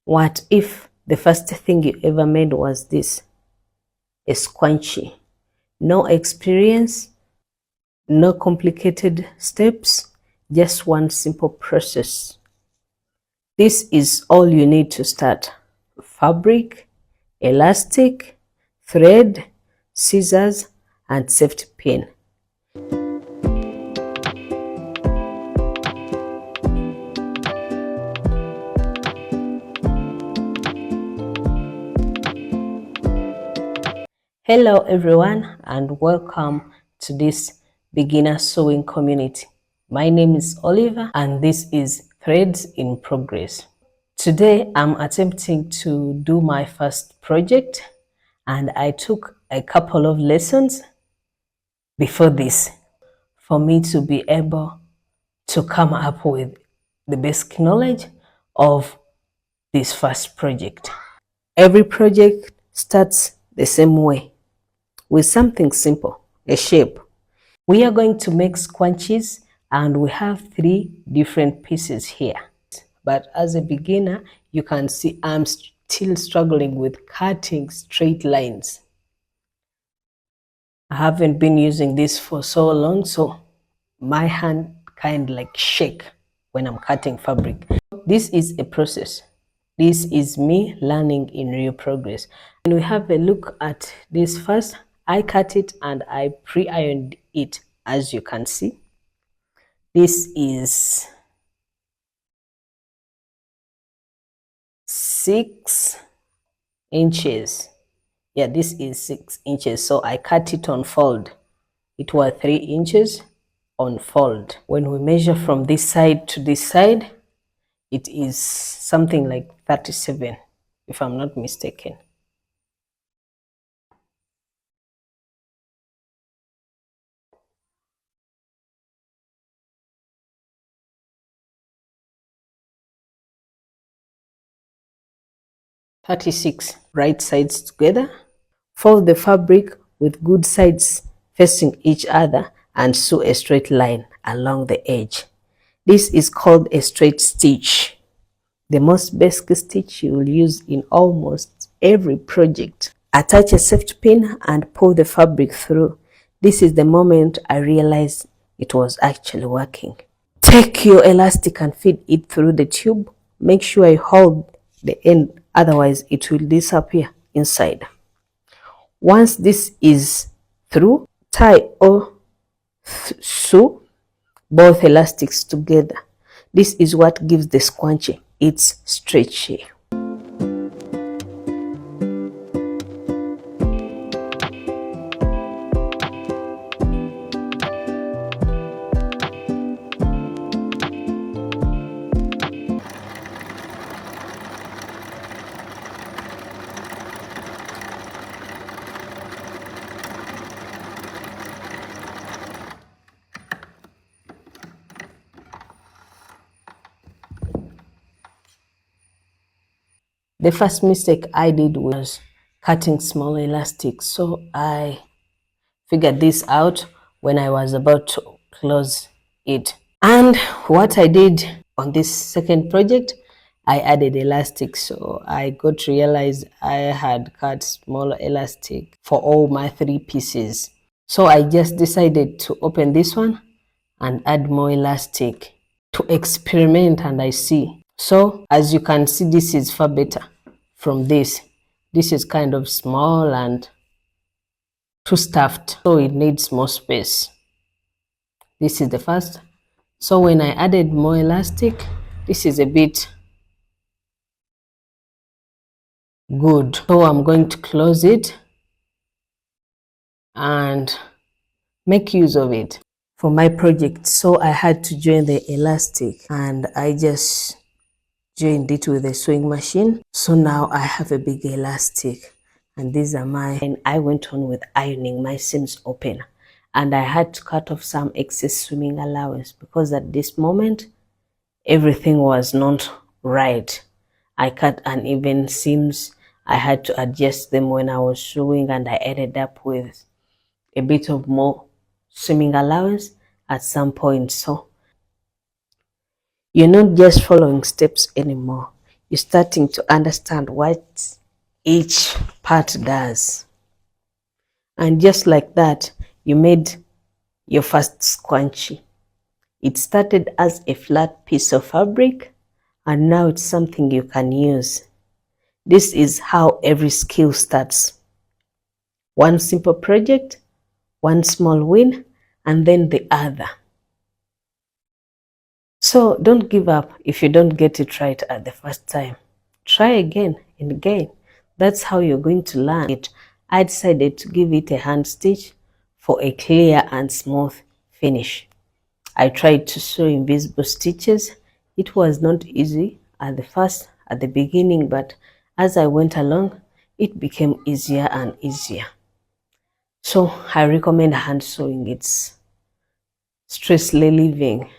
What if the first thing you ever made was this, a scrunchie? No experience, no complicated steps, just one simple process. This is all you need to start: fabric, elastic, thread, scissors, and safety pin. Hello everyone, and welcome to this beginner sewing community. My name is Oliver and this is Threads in Progress. Today I'm attempting to do my first project, and I took a couple of lessons before this for me to be able to come up with the basic knowledge of this first project. Every project starts the same way, with something simple, a shape. We are going to make scrunchies, and we have 3 different pieces here. But as a beginner, you can see I'm still struggling with cutting straight lines. I haven't been using this for so long, so my hand kind of like shake when I'm cutting fabric. This is a process. This is me learning in real progress. And we have a look at this first. I cut it and I pre-ironed it, as you can see. This is 6 inches. Yeah, this is 6 inches. So I cut it on fold. It was 3 inches on fold. When we measure from this side to this side, it is something like 37, if I'm not mistaken. Right sides together. Fold the fabric with good sides facing each other and sew a straight line along the edge. This is called a straight stitch, the most basic stitch you will use in almost every project. Attach a safety pin and pull the fabric through. This is the moment I realized it was actually working. Take your elastic and feed it through the tube. Make sure you hold the end, otherwise it will disappear inside. Once this is through, tie or sew both elastics together. This is what gives the scrunchie its stretchy. The first mistake I did was cutting small elastics, so I figured this out when I was about to close it. And what I did on this second project, I added elastic, so I got to realize I had cut small elastic for all my 3 pieces. So I just decided to open this one and add more elastic to experiment, and I see. So as you can see, this is far better from this. This is kind of small and too stuffed, so it needs more space. This is the first. So when I added more elastic, this is a bit good. So I'm going to close it and make use of it for my project. So I had to join the elastic, and I just joined it with a sewing machine. So now I have a big elastic, and these are mine. And I went on with ironing my seams open, and I had to cut off some excess swimming allowance because at this moment everything was not right. I cut uneven seams. I had to adjust them when I was sewing, and I ended up with a bit of more swimming allowance at some point. So you're not just following steps anymore. you're starting to understand what each part does. And just like that, you made your first scrunchie. It started as a flat piece of fabric, and now it's something you can use. This is how every skill starts. One simple project, one small win, and then the other. So don't give up if you don't get it right at the first time. Try again and again. That's how you're going to learn it. I decided to give it a hand stitch for a clear and smooth finish. I tried to sew invisible stitches. It was not easy at the beginning, but as I went along, it became easier and easier. So I recommend hand sewing. It's stress relieving.